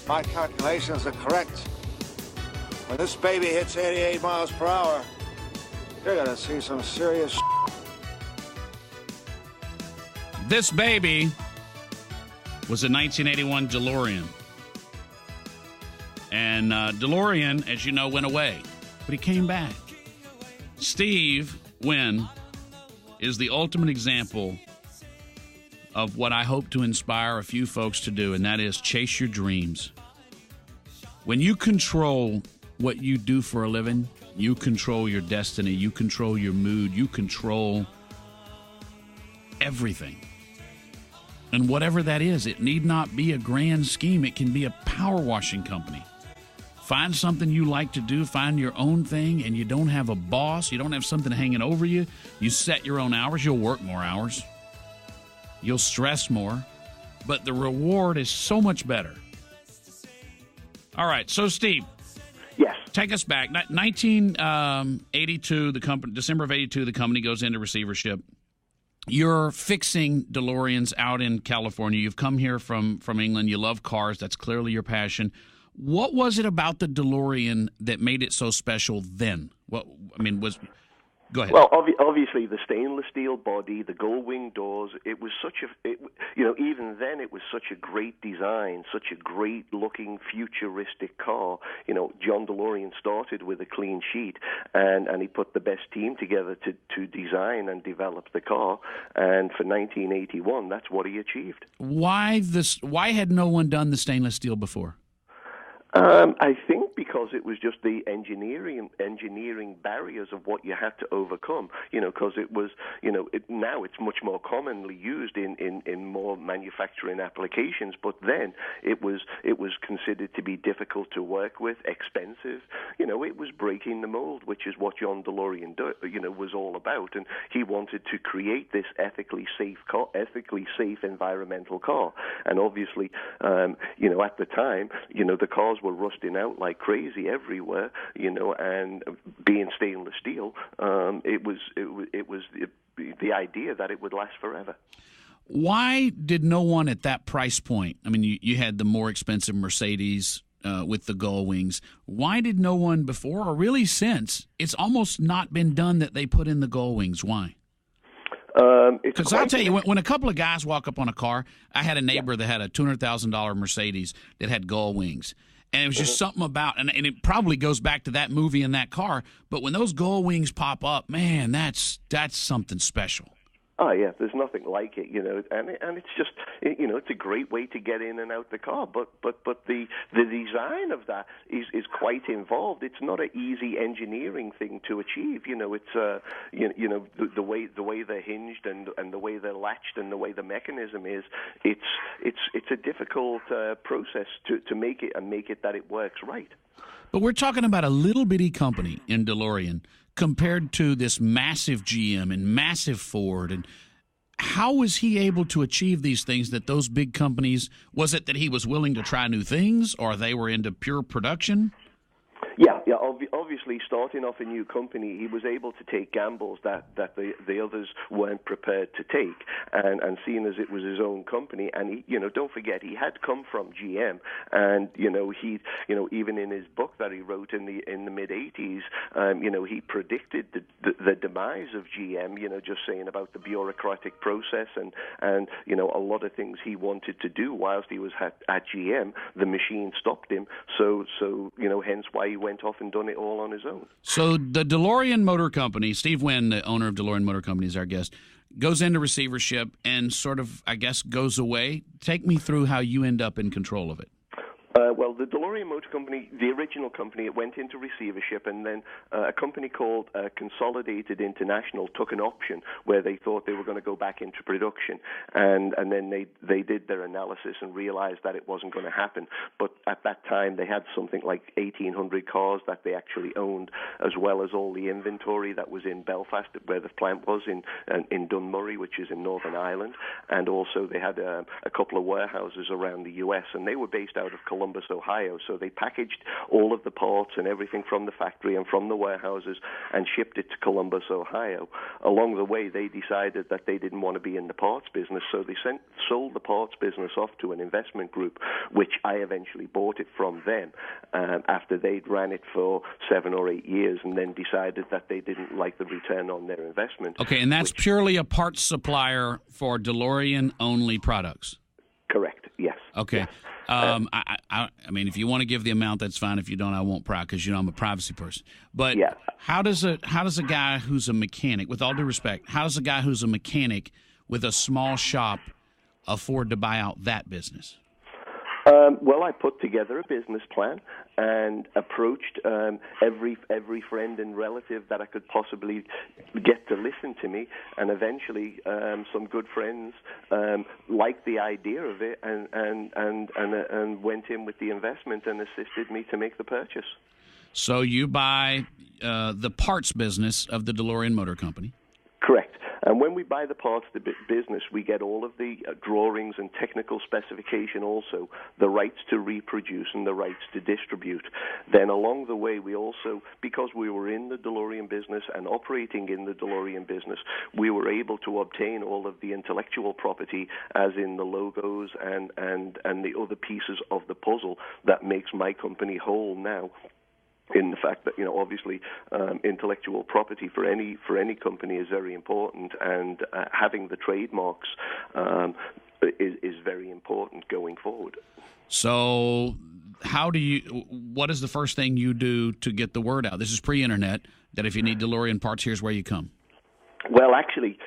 My calculations are correct. When this baby hits 88 miles per hour, you're gonna see some serious This baby was a 1981 DeLorean. And DeLorean, as you know, went away. But he came back. Steve Wynne is the ultimate example of what I hope to inspire a few folks to do, and that is chase your dreams. When you control what you do for a living, you control your destiny, you control your mood, you control everything. And whatever that is, it need not be a grand scheme. It can be a power washing company. Find something you like to do, find your own thing, and you don't have a boss, you don't have something hanging over you. You set your own hours, you'll work more hours. You'll stress more, but the reward is so much better. All right, so Steve. Yes. Take us back. 1982, the company, December of 82, the company goes into receivership. You're fixing DeLoreans out in California. You've come here from England. You love cars. That's clearly your passion. What was it about the DeLorean that made it so special then? Go ahead. Well, obviously the stainless steel body, the gull-wing doors. It was even then it was such a great design, such a great-looking, futuristic car. John DeLorean started with a clean sheet, and he put the best team together to design and develop the car. And for 1981, that's what he achieved. Why had no one done the stainless steel before? I think because it was just the engineering barriers of what you had to overcome. Because it was, now it's much more commonly used in more manufacturing applications. But then it was considered to be difficult to work with, expensive. It was breaking the mold, which is what John DeLorean was all about. And he wanted to create this ethically safe environmental car. And obviously, at the time, the cars were rusting out like crazy everywhere, and being stainless steel, it was the idea that it would last forever. Why did no one at that price point? I mean, you had the more expensive Mercedes with the gull wings. Why did no one before, or really since, it's almost not been done that they put in the gull wings? Why? Because I'll tell you, when a couple of guys walk up on a car, I had a neighbor that had a $200,000 Mercedes that had gull wings. And it was just something about, and it probably goes back to that movie and that car, but when those gull wings pop up, man, that's something special. Oh, yeah, there's nothing like it, and it's just, it's a great way to get in and out the car, but the design of that is quite involved. It's not an easy engineering thing to achieve. It's the way they're hinged and the way they're latched and the way the mechanism is. It's a difficult process to make it and make it that it works right. But we're talking about a little bitty company in DeLorean compared to this massive GM and massive Ford. And how was he able to achieve these things that those big companies, was it that he was willing to try new things, or they were into pure production? Yeah. Obviously, starting off a new company, he was able to take gambles that the others weren't prepared to take, and seeing as it was his own company, and he, don't forget, he had come from GM, and he, even in his book that he wrote in the mid '80s, he predicted the demise of GM, just saying about the bureaucratic process and a lot of things he wanted to do whilst he was at GM, the machine stopped him, so hence why he went off and done it all on his own. So the DeLorean Motor Company, Steve Wynne, the owner of DeLorean Motor Company, is our guest, goes into receivership and sort of, I guess, goes away. Take me through how you end up in control of it. Well, the DeLorean Motor Company, the original company, it went into receivership, and then a company called Consolidated International took an option where they thought they were going to go back into production, and then they did their analysis and realized that it wasn't going to happen. But at that time, they had something like 1,800 cars that they actually owned, as well as all the inventory that was in Belfast, where the plant was, in Dunmurry, which is in Northern Ireland, and also they had a couple of warehouses around the U.S., and they were based out of Colombia. Columbus, Ohio. So they packaged all of the parts and everything from the factory and from the warehouses and shipped it to Columbus, Ohio. Along the way, they decided that they didn't want to be in the parts business, so they sold the parts business off to an investment group, which I eventually bought it from them after they'd ran it for 7 or 8 years and then decided that they didn't like the return on their investment. Okay, and that's purely a parts supplier for DeLorean-only products? Correct, yes. Okay. Yes. I mean, if you want to give the amount, that's fine. If you don't, I won't pry because I'm a privacy person. But yeah. How does a guy who's a mechanic, with all due respect, how does a guy who's a mechanic with a small shop afford to buy out that business? Well, I put together a business plan and approached every friend and relative that I could possibly get to listen to me, and eventually some good friends liked the idea of it and went in with the investment and assisted me to make the purchase. So you buy the parts business of the DeLorean Motor Company? Correct. And when we buy the parts of the business, we get all of the drawings and technical specification also, the rights to reproduce and the rights to distribute. Then along the way, we also, because we were in the DeLorean business and operating in the DeLorean business, we were able to obtain all of the intellectual property, as in the logos and the other pieces of the puzzle that makes my company whole now. In the fact that, obviously intellectual property for any company is very important, and having the trademarks is very important going forward. So what is the first thing you do to get the word out? This is pre-internet, that if you need DeLorean parts, here's where you come. Well, actually,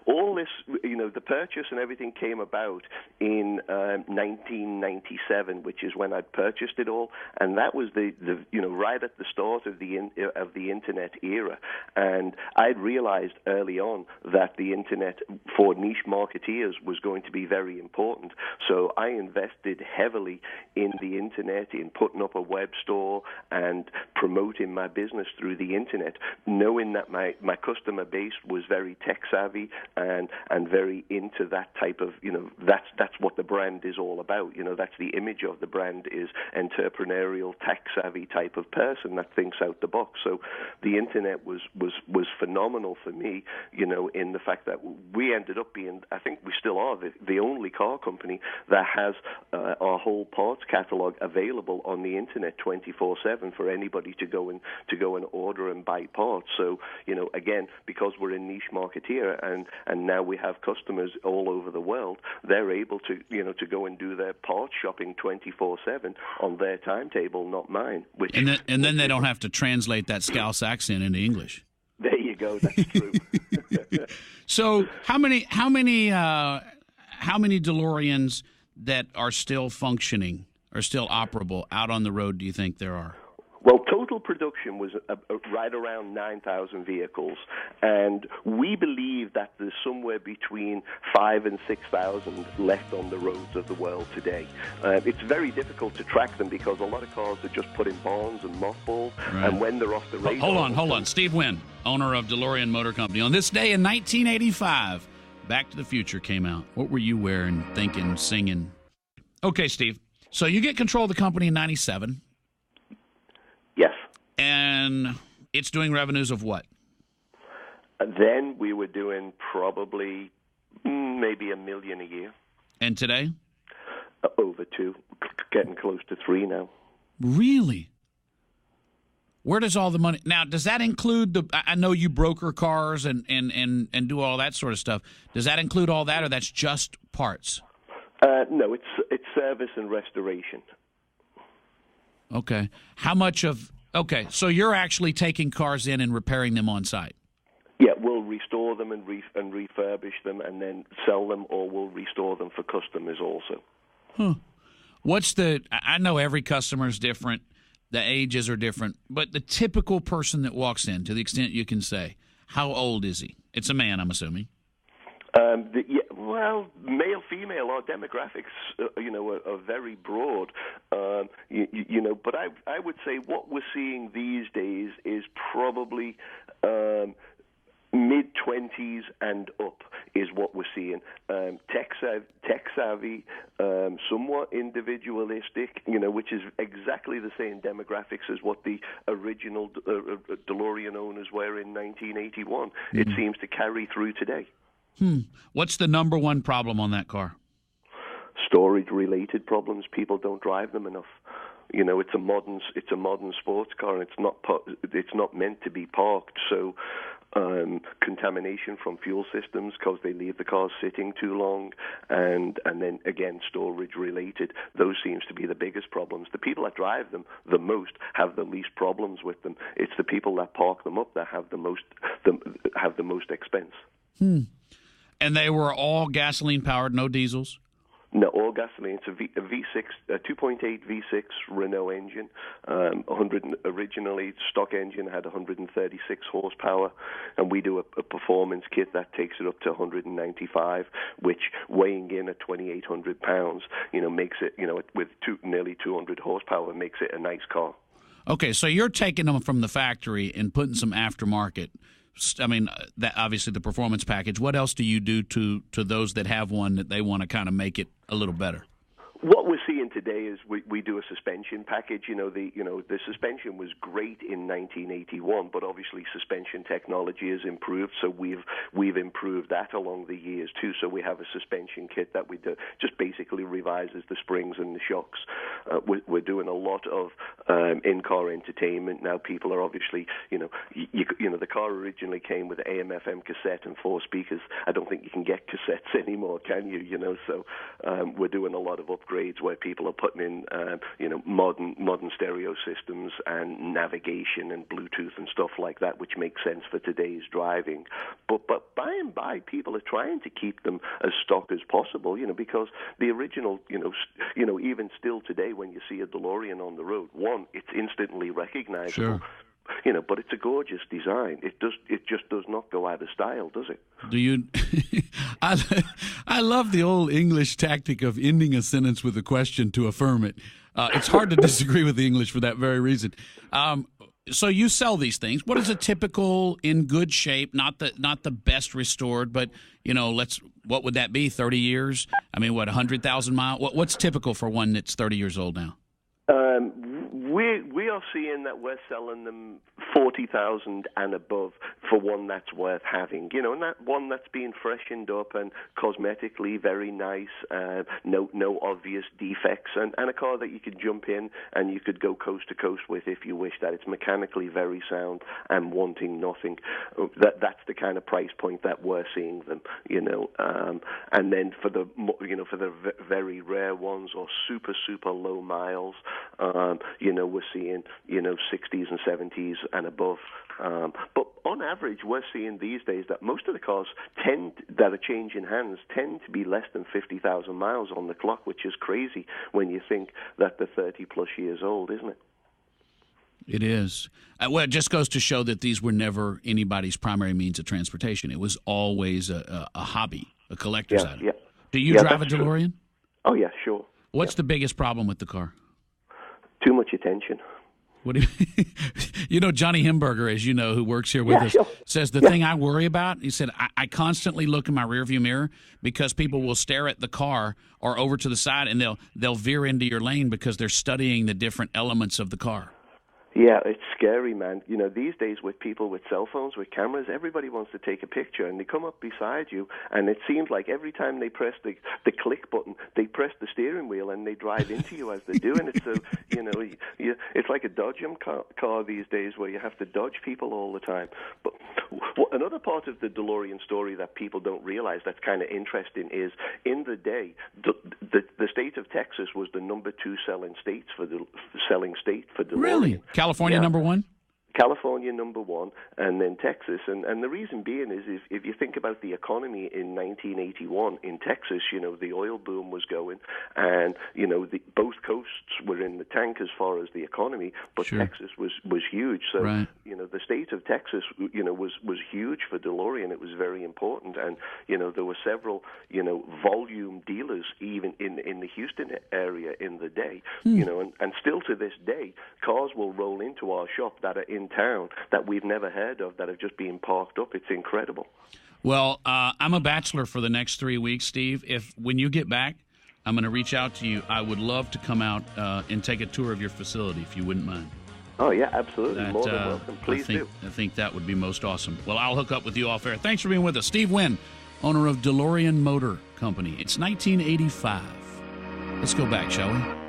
all this, the purchase and everything came about in 1997, which is when I purchased it all, and that was the right at the start of the internet era. And I'd realized early on that the internet for niche marketeers was going to be very important. So I invested heavily in the internet, in putting up a web store and promoting my business through the internet, knowing that my customer base was very tech savvy and very into that type of, that's what the brand is all about. That's the image of the brand, is entrepreneurial, tech savvy type of person that thinks out the box. So the internet was phenomenal for me, in the fact that we ended up being, I think we still are, the only car company that has our whole parts catalog available on the internet 24/7 for anybody to go and order and buy parts. So, again, because we're a niche marketeer and now we have customers all over the world, they're able to go and do their parts shopping 24/7 on their timetable, not mine. And then they don't have to translate that Scouse accent into English. There you go. That's true. So how many DeLoreans that are still functioning, or still operable out on the road, do you think there are? Well, total production was right around 9,000 vehicles, and we believe that there's somewhere between 5,000 and 6,000 left on the roads of the world today. It's very difficult to track them because a lot of cars are just put in barns and mothballed, right. And when they're off the radar... Hold on. Steve Wynne, owner of DeLorean Motor Company. On this day in 1985, Back to the Future came out. What were you wearing, thinking, singing? Okay, Steve. So you get control of the company in 97. Yes. And it's doing revenues of what? Then we were doing probably maybe $1 million a year. And today? Over 2, getting close to 3 now. Really? Where does all the money... Now, does that include I know you broker cars and do all that sort of stuff. Does that include all that, or that's just parts? No, it's service and restoration. Okay. How much of... Okay, so you're actually taking cars in and repairing them on site? Yeah, we'll restore them and refurbish them and then sell them, or we'll restore them for customers also. Huh. I know every customer is different, the ages are different, but the typical person that walks in, to the extent you can say, how old is he? It's a man, I'm assuming. Male, female, our demographics, are very broad. But I would say what we're seeing these days is probably Mid-20s and up is what we're seeing. Tech-savvy, somewhat individualistic, which is exactly the same demographics as what the original DeLorean owners were in 1981. It seems to carry through today. What's the number one problem on that car? Storage-related problems. People don't drive them enough. It's a modern sports car, and it's not meant to be parked. So contamination from fuel systems because they leave the cars sitting too long, and then again storage related. Those seems to be the biggest problems. The people that drive them the most have the least problems with them. It's the people that park them up that have the most expense. And they were all gasoline powered, no diesels? No, all gasoline. It's a V6, a 2.8 V6 Renault engine. Originally, stock engine had 136 horsepower, and we do a performance kit that takes it up to 195, which weighing in at 2,800 pounds, makes it, with nearly 200 horsepower, makes it a nice car. Okay, so you're taking them from the factory and putting some aftermarket. I mean, that obviously the performance package. What else do you do to those that have one that they want to kind of make it a little better? What we're seeing today is we do a suspension package. The suspension was great in 1981, but obviously suspension technology has improved, so we've improved that along the years too. So we have a suspension kit that we do, just basically revises the springs and the shocks. We're doing a lot of in-car entertainment now. People are obviously, the car originally came with AM/FM cassette and 4 speakers. I don't think you can get cassettes anymore, can you? So we're doing a lot of upgrades where people are putting in, modern stereo systems and navigation and Bluetooth and stuff like that, which makes sense for today's driving. But by and by, people are trying to keep them as stock as possible, because the original, even still today, when you see a DeLorean on the road, one, it's instantly recognizable. Sure. But it's a gorgeous design. It just does not go out of style, does it? Do you? I love the old English tactic of ending a sentence with a question to affirm it. It's hard to disagree with the English for that very reason. So you sell these things. What is a typical in good shape, not the best restored, but what would that be? 30 years? I mean, 100,000 miles? What's typical for one that's 30 years old now? We are seeing that we're selling them 40,000 and above for one that's worth having, and that one that's been freshened up and cosmetically very nice, no obvious defects, and a car that you could jump in and you could go coast to coast with if you wish. That it's mechanically very sound and wanting nothing. That's the kind of price point that we're seeing them, and then for the very rare ones or super low miles, we're seeing 60s and 70s and above. But on average, we're seeing these days that most of the cars that are changing hands tend to be less than 50,000 miles on the clock, which is crazy when you think that they're 30 plus years old, isn't it? It is. Well, it just goes to show that these were never anybody's primary means of transportation. It was always a hobby, a collector's item. Yeah. Do you drive a DeLorean? True. Oh, yeah, sure. What's the biggest problem with the car? Too much attention. What do you Johnny Himberger, as you know, who works here with us, says the thing I worry about, he said, I constantly look in my rearview mirror because people will stare at the car or over to the side and they'll veer into your lane because they're studying the different elements of the car. Yeah, it's scary, man. These days with people with cell phones, with cameras, everybody wants to take a picture, and they come up beside you, and it seems like every time they press the click button, they press the steering wheel, and they drive into you as they're doing it. So, it's like a dodgem car these days where you have to dodge people all the time. But another part of the DeLorean story that people don't realize that's kind of interesting is, in the day, the state of Texas was the number 2 selling state for DeLorean. Really? California number 1? California number 1, and then Texas. And the reason being is if you think about the economy in 1981 in Texas, the oil boom was going, and both coasts were in the tank as far as the economy, but sure. Texas was huge. So right. The state of Texas was huge for DeLorean. It was very important, and there were several volume dealers even in the Houston area in the day. And still to this day, cars will roll into our shop that are in town that we've never heard of that have just been parked up. It's incredible. Well, I'm a bachelor for the next 3 weeks, Steve. When you get back, I'm going to reach out to you. I would love to come out and take a tour of your facility, if you wouldn't mind. Oh, yeah, absolutely. More than welcome. Please do. I think that would be most awesome. Well, I'll hook up with you off air. Thanks for being with us. Steve Wynne, owner of DeLorean Motor Company. It's 1985. Let's go back, shall we?